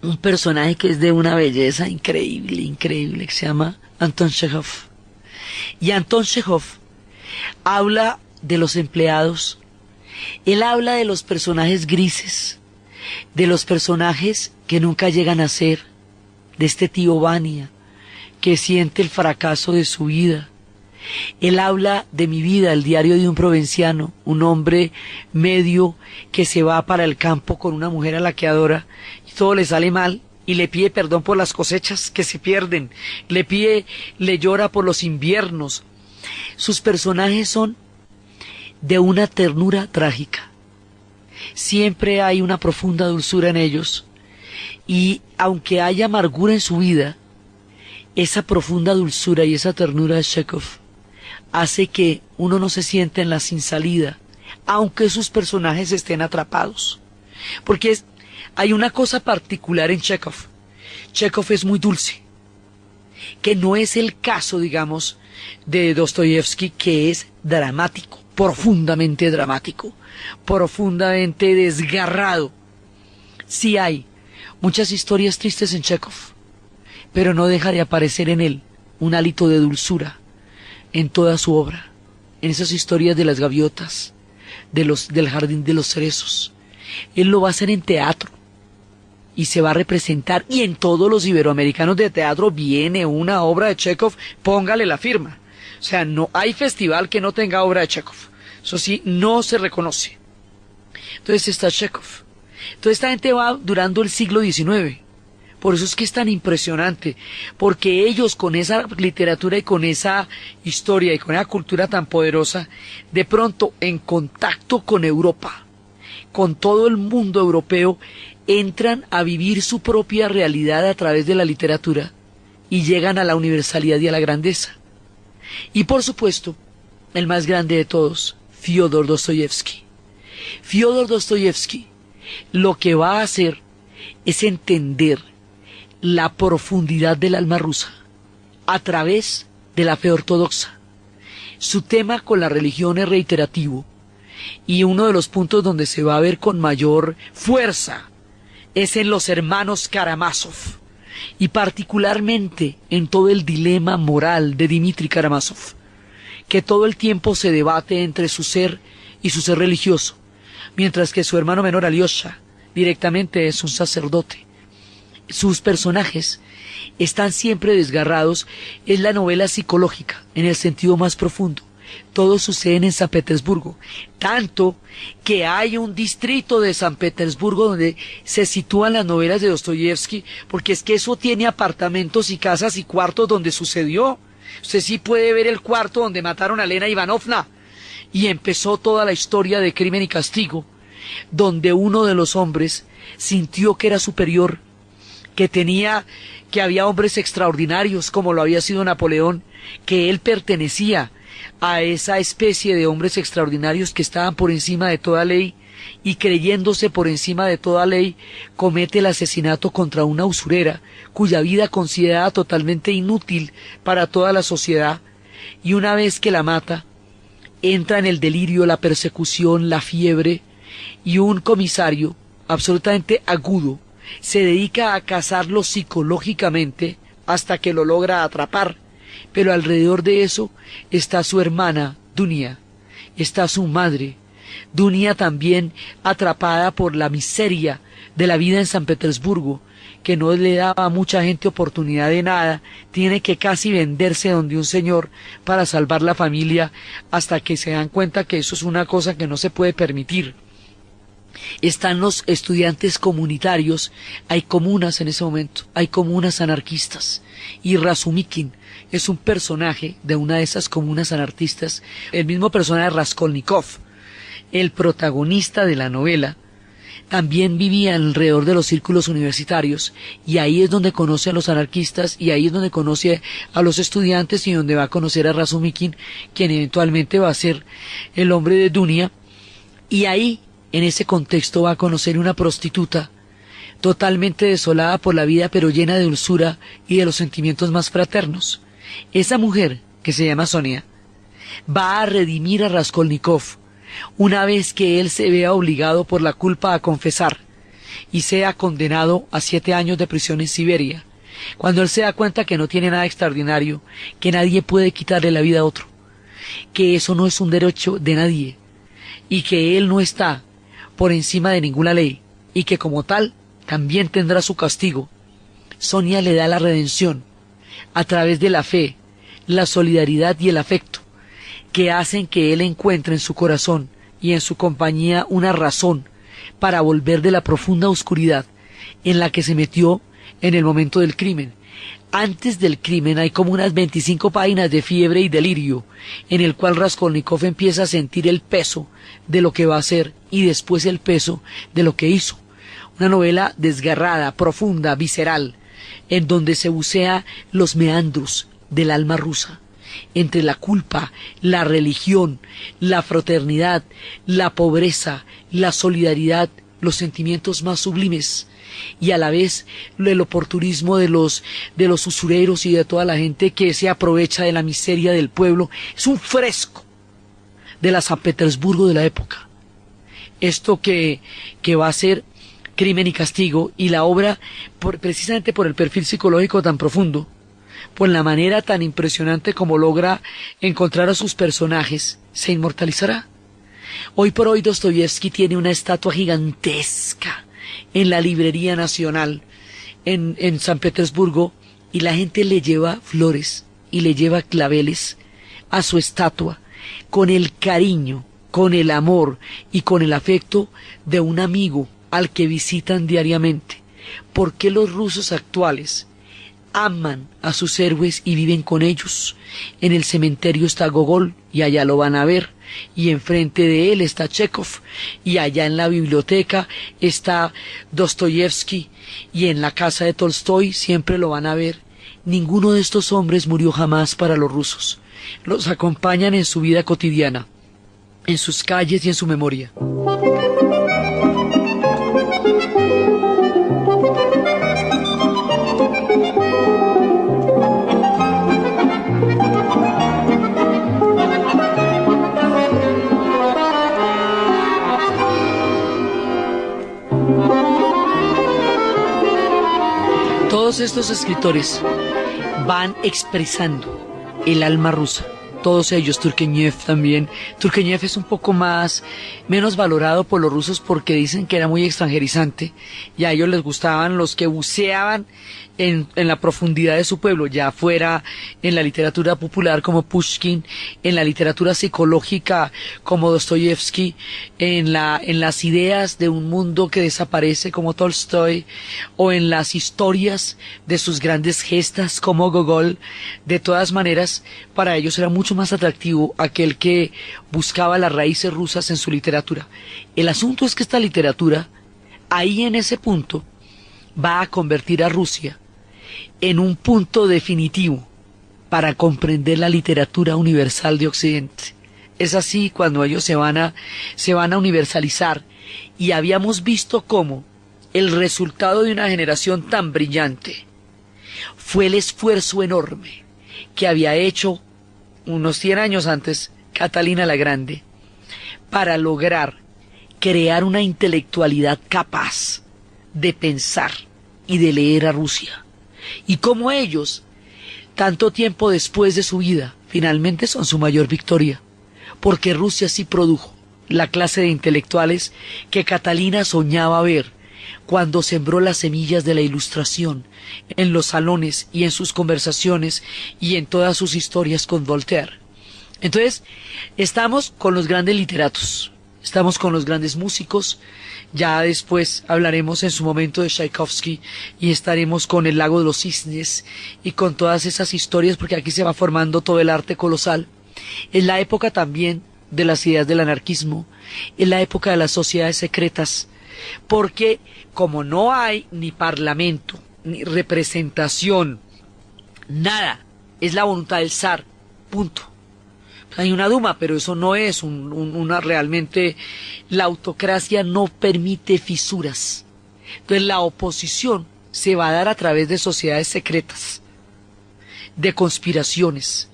un personaje que es de una belleza increíble, que se llama Anton Chekhov. Y Anton Chekhov habla de los empleados, él habla de los personajes grises, de los personajes que nunca llegan a ser, de este tío Vania, que siente el fracaso de su vida. Él habla de Mi vida, el diario de un provinciano, un hombre medio que se va para el campo con una mujer a la que adora, y todo le sale mal, y le pide perdón por las cosechas que se pierden, le llora por los inviernos. Sus personajes son de una ternura trágica. Siempre hay una profunda dulzura en ellos, y aunque haya amargura en su vida, esa profunda dulzura y esa ternura de Chekhov hace que uno no se sienta en la sin salida, aunque sus personajes estén atrapados. Porque hay una cosa particular en Chekhov. Chekhov es muy dulce, que no es el caso, digamos, de Dostoyevsky, que es dramático, profundamente desgarrado. Sí hay muchas historias tristes en Chekhov, pero no deja de aparecer en él un hálito de dulzura en toda su obra, en esas historias de las gaviotas, del jardín de los cerezos. Él lo va a hacer en teatro y se va a representar, y en todos los iberoamericanos de teatro viene una obra de Chekhov, póngale la firma. O sea, no hay festival que no tenga obra de Chekhov, eso sí, no se reconoce. Entonces está Chekhov. Entonces esta gente va durando el siglo XIX. Por eso es que es tan impresionante, porque ellos con esa literatura y con esa historia y con esa cultura tan poderosa, de pronto en contacto con Europa, con todo el mundo europeo, entran a vivir su propia realidad a través de la literatura y llegan a la universalidad y a la grandeza. Y por supuesto, el más grande de todos, Fyodor Dostoyevsky. Fyodor Dostoyevsky lo que va a hacer es entender la profundidad del alma rusa a través de la fe ortodoxa. Su tema con la religión es reiterativo, y uno de los puntos donde se va a ver con mayor fuerza es en los hermanos Karamazov, y particularmente en todo el dilema moral de Dmitri Karamazov, que todo el tiempo se debate entre su ser y su ser religioso, mientras que su hermano menor Alyosha directamente es un sacerdote. Sus personajes están siempre desgarrados. Es la novela psicológica en el sentido más profundo. Todos suceden en San Petersburgo, tanto que hay un distrito de San Petersburgo donde se sitúan las novelas de Dostoyevsky, porque es que eso tiene apartamentos y casas y cuartos donde sucedió. Usted sí puede ver el cuarto donde mataron a Elena Ivanovna, y empezó toda la historia de Crimen y Castigo, donde uno de los hombres sintió que era superior, que había hombres extraordinarios como lo había sido Napoleón, que él pertenecía a esa especie de hombres extraordinarios que estaban por encima de toda ley, y creyéndose por encima de toda ley comete el asesinato contra una usurera cuya vida considerada totalmente inútil para toda la sociedad, y una vez que la mata entra en el delirio, la persecución, la fiebre, y un comisario absolutamente agudo se dedica a cazarlo psicológicamente hasta que lo logra atrapar. Pero alrededor de eso está su hermana Dunia, está su madre, Dunia también atrapada por la miseria de la vida en San Petersburgo, que no le daba a mucha gente oportunidad de nada, tiene que casi venderse donde un señor para salvar la familia, hasta que se dan cuenta que eso es una cosa que no se puede permitir. Están los estudiantes comunitarios, hay comunas en ese momento, hay comunas anarquistas, y Razumikin es un personaje de una de esas comunas anarquistas, el mismo personaje de Raskolnikov, el protagonista de la novela, también vivía alrededor de los círculos universitarios, y ahí es donde conoce a los anarquistas, y ahí es donde conoce a los estudiantes, y donde va a conocer a Razumikin, quien eventualmente va a ser el hombre de Dunia, y ahí, en ese contexto, va a conocer una prostituta totalmente desolada por la vida, pero llena de dulzura y de los sentimientos más fraternos. Esa mujer, que se llama Sonia, va a redimir a Raskolnikov una vez que él se vea obligado por la culpa a confesar y sea condenado a 7 años de prisión en Siberia, cuando él se da cuenta que no tiene nada extraordinario, que nadie puede quitarle la vida a otro, que eso no es un derecho de nadie, y que él no está por encima de ninguna ley, y que como tal también tendrá su castigo. Sonia le da la redención a través de la fe, la solidaridad y el afecto, que hacen que él encuentre en su corazón y en su compañía una razón para volver de la profunda oscuridad en la que se metió en el momento del crimen. Antes del crimen hay como unas 25 páginas de fiebre y delirio, en el cual Raskolnikov empieza a sentir el peso de lo que va a hacer y después el peso de lo que hizo. Una novela desgarrada, profunda, visceral, en donde se bucea los meandros del alma rusa, entre la culpa, la religión, la fraternidad, la pobreza, la solidaridad, los sentimientos más sublimes, y a la vez el oportunismo de los usureros y de toda la gente que se aprovecha de la miseria del pueblo. Es un fresco de la San Petersburgo de la época. Esto que va a ser Crimen y Castigo, y la obra, precisamente por el perfil psicológico tan profundo, por la manera tan impresionante como logra encontrar a sus personajes, se inmortalizará. Hoy por hoy Dostoyevsky tiene una estatua gigantesca en la Librería Nacional en San Petersburgo, y la gente le lleva flores y le lleva claveles a su estatua con el cariño, con el amor y con el afecto de un amigo al que visitan diariamente. ¿Por qué los rusos actuales aman a sus héroes y viven con ellos? En el cementerio está Gogol, y allá lo van a ver, y enfrente de él está Chekhov, y allá en la biblioteca está Dostoyevsky, y en la casa de Tolstoy siempre lo van a ver. Ninguno de estos hombres murió jamás para los rusos. Los acompañan en su vida cotidiana, en sus calles y en su memoria. Todos estos escritores van expresando el alma rusa, todos ellos, Turgenev también. Turgenev es un poco menos valorado por los rusos porque dicen que era muy extranjerizante y a ellos les gustaban los que buceaban en la profundidad de su pueblo, ya fuera en la literatura popular como Pushkin, en la literatura psicológica como Dostoyevsky, en las ideas de un mundo que desaparece como Tolstoy, o en las historias de sus grandes gestas como Gogol. De todas maneras, para ellos era mucho más atractivo aquel que buscaba las raíces rusas en su literatura. El asunto es que esta literatura, ahí en ese punto, va a convertir a Rusia en un punto definitivo para comprender la literatura universal de Occidente. Es así cuando ellos se van a universalizar, y habíamos visto cómo el resultado de una generación tan brillante fue el esfuerzo enorme que había hecho unos 100 años antes Catalina la Grande para lograr crear una intelectualidad capaz de pensar y de leer a Rusia. Y cómo ellos, tanto tiempo después de su vida, finalmente son su mayor victoria, porque Rusia sí produjo la clase de intelectuales que Catalina soñaba ver cuando sembró las semillas de la Ilustración en los salones y en sus conversaciones y en todas sus historias con Voltaire. Entonces, estamos con los grandes literatos, estamos con los grandes músicos. Ya después hablaremos en su momento de Tchaikovsky y estaremos con El lago de los cisnes y con todas esas historias, porque aquí se va formando todo el arte colosal. Es la época también de las ideas del anarquismo, es la época de las sociedades secretas, porque como no hay ni parlamento, ni representación, nada, es la voluntad del zar, punto. Hay una Duma, pero eso no es una realmente, la autocracia no permite fisuras. Entonces la oposición se va a dar a través de sociedades secretas, de conspiraciones.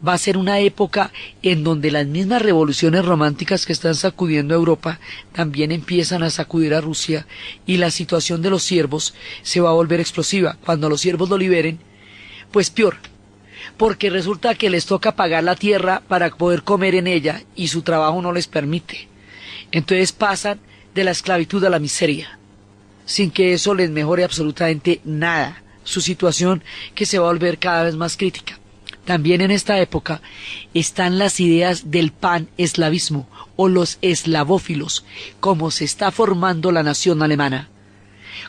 Va a ser una época en donde las mismas revoluciones románticas que están sacudiendo a Europa también empiezan a sacudir a Rusia, y la situación de los siervos se va a volver explosiva. Cuando los siervos lo liberen, pues peor, porque resulta que les toca pagar la tierra para poder comer en ella y su trabajo no les permite. Entonces pasan de la esclavitud a la miseria, sin que eso les mejore absolutamente nada su situación, que se va a volver cada vez más crítica. También en esta época están las ideas del pan-eslavismo o los eslavófilos, cómo se está formando la nación alemana,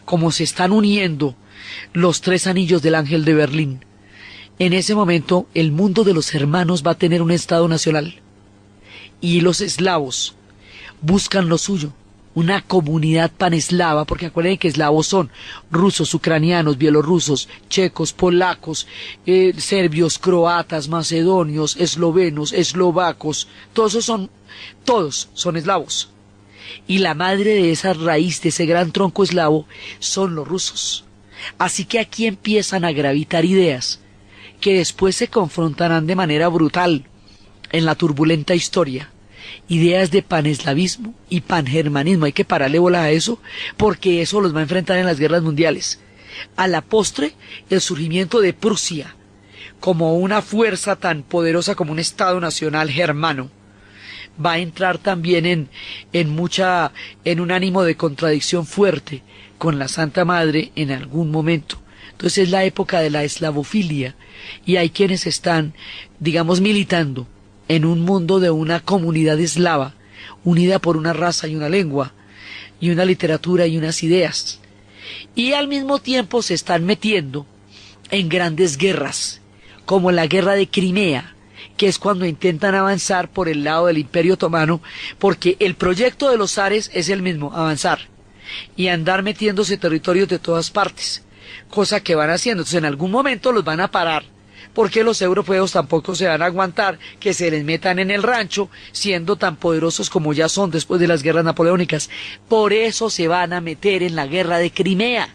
cómo se están uniendo los tres anillos del Ángel de Berlín. En ese momento el mundo de los hermanos va a tener un estado nacional, y los eslavos buscan lo suyo, una comunidad paneslava, porque acuérdense que eslavos son rusos, ucranianos, bielorrusos, checos, polacos, serbios, croatas, macedonios, eslovenos, eslovacos, todos son eslavos. Y la madre de esa raíz, de ese gran tronco eslavo, son los rusos. Así que aquí empiezan a gravitar ideas que después se confrontarán de manera brutal en la turbulenta historia. Ideas de paneslavismo y pangermanismo. Hay que pararle bola a eso, porque eso los va a enfrentar en las guerras mundiales. A la postre, el surgimiento de Prusia como una fuerza tan poderosa como un Estado nacional germano va a entrar también en un ánimo de contradicción fuerte con la Santa Madre en algún momento. Entonces es la época de la eslavofilia, y hay quienes están, digamos, militando en un mundo de una comunidad eslava, unida por una raza y una lengua, y una literatura y unas ideas. Y al mismo tiempo se están metiendo en grandes guerras, como la guerra de Crimea, que es cuando intentan avanzar por el lado del Imperio Otomano, porque el proyecto de los zares es el mismo, avanzar, y andar metiéndose territorios de todas partes, cosa que van haciendo. Entonces en algún momento los van a parar, porque los europeos tampoco se van a aguantar que se les metan en el rancho, siendo tan poderosos como ya son después de las guerras napoleónicas. Por eso se van a meter en la guerra de Crimea.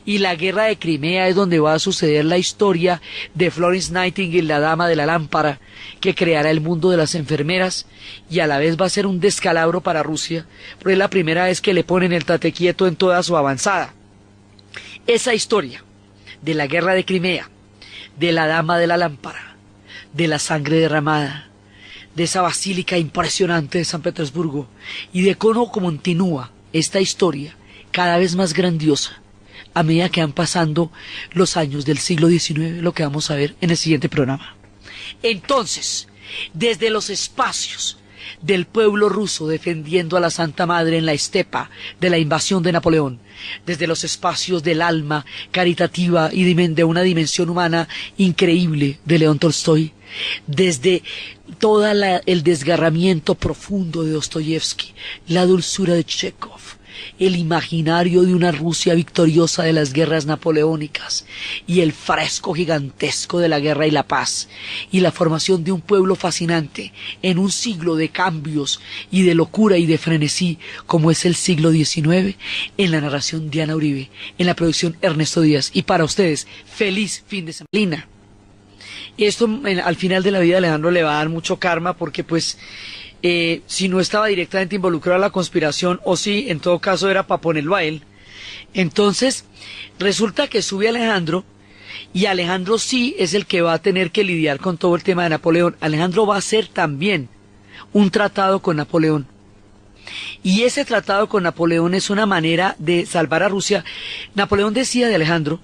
Y la guerra de Crimea es donde va a suceder la historia de Florence Nightingale, la dama de la lámpara, que creará el mundo de las enfermeras, y a la vez va a ser un descalabro para Rusia, porque es la primera vez que le ponen el tate quieto en toda su avanzada. Esa historia de la guerra de Crimea, de la dama de la lámpara, de la sangre derramada, de esa basílica impresionante de San Petersburgo, y de cómo continúa esta historia cada vez más grandiosa a medida que van pasando los años del siglo XIX, lo que vamos a ver en el siguiente programa. Entonces, desde los espacios del pueblo ruso defendiendo a la Santa Madre en la estepa de la invasión de Napoleón, desde los espacios del alma caritativa y de una dimensión humana increíble de León Tolstoy, desde todo el desgarramiento profundo de Dostoyevsky, la dulzura de Chekhov, el imaginario de una Rusia victoriosa de las guerras napoleónicas y el fresco gigantesco de la guerra y la paz y la formación de un pueblo fascinante en un siglo de cambios y de locura y de frenesí como es el siglo XIX, en la narración Diana Uribe, en la producción Ernesto Díaz. Y para ustedes, feliz fin de semana. Esto al final de la vida Alejandro le va a dar mucho karma porque pues si no estaba directamente involucrado en la conspiración, o sí, en todo caso era para ponerlo a él. Entonces, resulta que sube Alejandro, y Alejandro sí es el que va a tener que lidiar con todo el tema de Napoleón. Alejandro va a hacer también un tratado con Napoleón. Y ese tratado con Napoleón es una manera de salvar a Rusia. Napoleón decía de Alejandro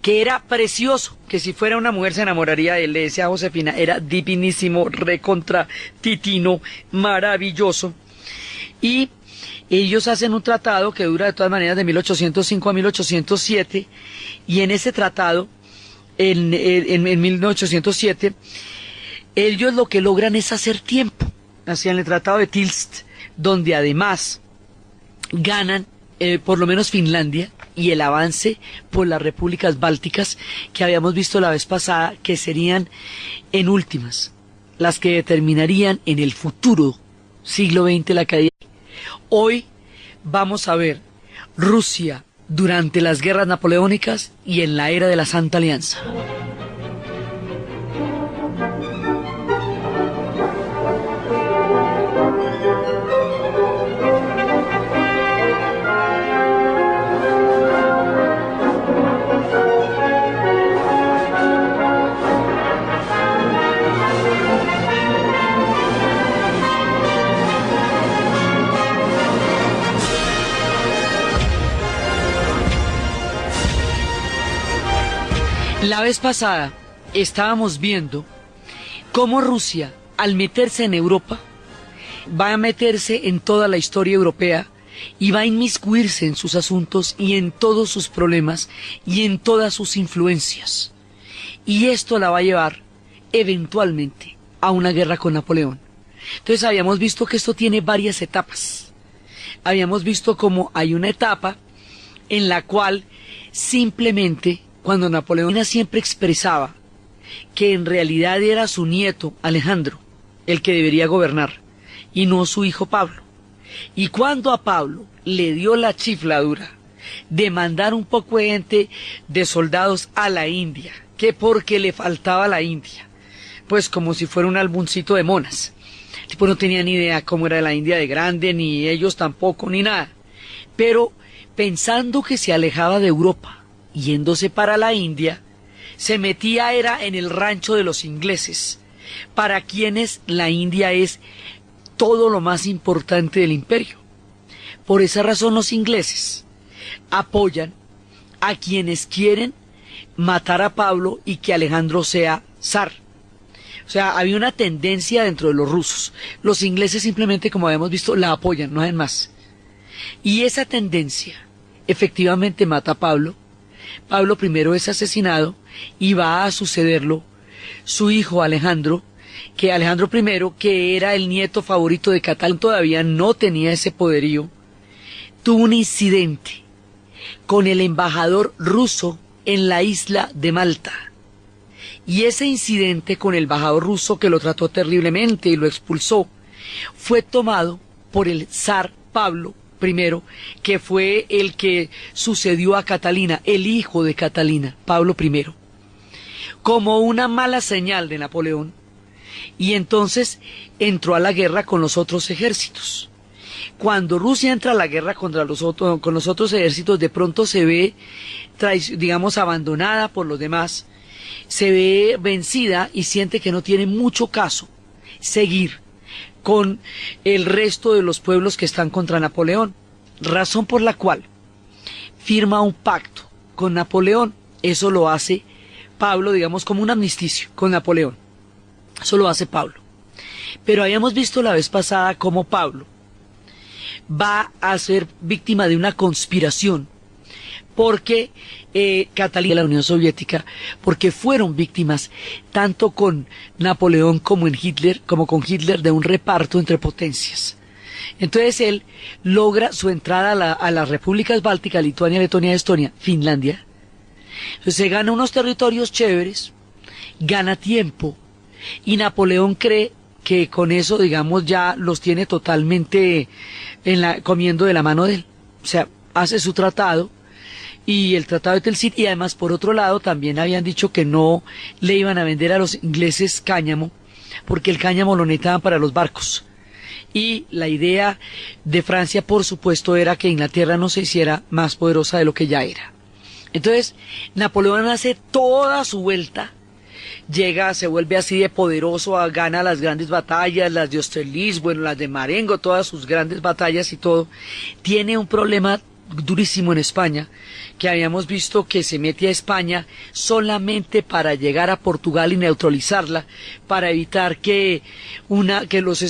que era precioso, que si fuera una mujer se enamoraría de él, le decía a Josefina, era divinísimo, recontra titino, maravilloso. Y ellos hacen un tratado que dura de todas maneras de 1805 a 1807, y en ese tratado, en 1807, ellos lo que logran es hacer tiempo, hacían el tratado de Tilst, donde además ganan por lo menos Finlandia y el avance por las repúblicas bálticas que habíamos visto la vez pasada, que serían en últimas las que determinarían en el futuro siglo XX la caída. Hoy vamos a ver Rusia durante las guerras napoleónicas y en la era de la Santa Alianza. La vez pasada estábamos viendo cómo Rusia, al meterse en Europa, va a meterse en toda la historia europea y va a inmiscuirse en sus asuntos y en todos sus problemas y en todas sus influencias. Y esto la va a llevar eventualmente a una guerra con Napoleón. Entonces habíamos visto que esto tiene varias etapas. Habíamos visto cómo hay una etapa en la cual simplemente, cuando Napoleón siempre expresaba que en realidad era su nieto Alejandro el que debería gobernar y no su hijo Pablo. Y cuando a Pablo le dio la chifladura de mandar un poco de gente de soldados a la India, que porque le faltaba la India, pues como si fuera un álbumcito de monas. El tipo no tenía ni idea cómo era la India de grande, ni ellos tampoco, ni nada. Pero pensando que se alejaba de Europa, yéndose para la India, se metía era en el rancho de los ingleses, para quienes la India es todo lo más importante del imperio. Por esa razón los ingleses apoyan a quienes quieren matar a Pablo y que Alejandro sea zar. O sea, había una tendencia dentro de los rusos. Los ingleses simplemente, como habíamos visto, la apoyan, no hacen más. Y esa tendencia efectivamente mata a Pablo. Pablo I es asesinado y va a sucederlo su hijo Alejandro, que Alejandro I, que era el nieto favorito de Catalina, todavía no tenía ese poderío, tuvo un incidente con el embajador ruso en la isla de Malta. Y ese incidente con el embajador ruso, que lo trató terriblemente y lo expulsó, fue tomado por el zar Pablo I, que fue el que sucedió a Catalina, el hijo de Catalina, Pablo I, como una mala señal de Napoleón, y entonces entró a la guerra con los otros ejércitos. Cuando Rusia entra a la guerra con los otros ejércitos, de pronto se ve, digamos, abandonada por los demás, se ve vencida y siente que no tiene mucho caso seguir con el resto de los pueblos que están contra Napoleón, razón por la cual firma un pacto con Napoleón. Eso lo hace Pablo, digamos, como un armisticio con Napoleón. Eso lo hace Pablo. Pero habíamos visto la vez pasada cómo Pablo va a ser víctima de una conspiración porque Catalina y la Unión Soviética, porque fueron víctimas tanto con Napoleón como con Hitler de un reparto entre potencias. Entonces él logra su entrada a las repúblicas bálticas, Lituania, Letonia, Estonia, Finlandia. Entonces se gana unos territorios chéveres, gana tiempo, y Napoleón cree que con eso, digamos, ya los tiene totalmente comiendo de la mano de él. O sea, hace su tratado, y el tratado de Tilsit, y además por otro lado también habían dicho que no le iban a vender a los ingleses cáñamo, porque el cáñamo lo necesitaban para los barcos. Y la idea de Francia, por supuesto, era que Inglaterra no se hiciera más poderosa de lo que ya era. Entonces, Napoleón hace toda su vuelta, llega, se vuelve así de poderoso, gana las grandes batallas, las de Austerlitz, bueno, las de Marengo, todas sus grandes batallas y todo. Tiene un problema durísimo en España, que habíamos visto que se mete a España solamente para llegar a Portugal y neutralizarla, para evitar que los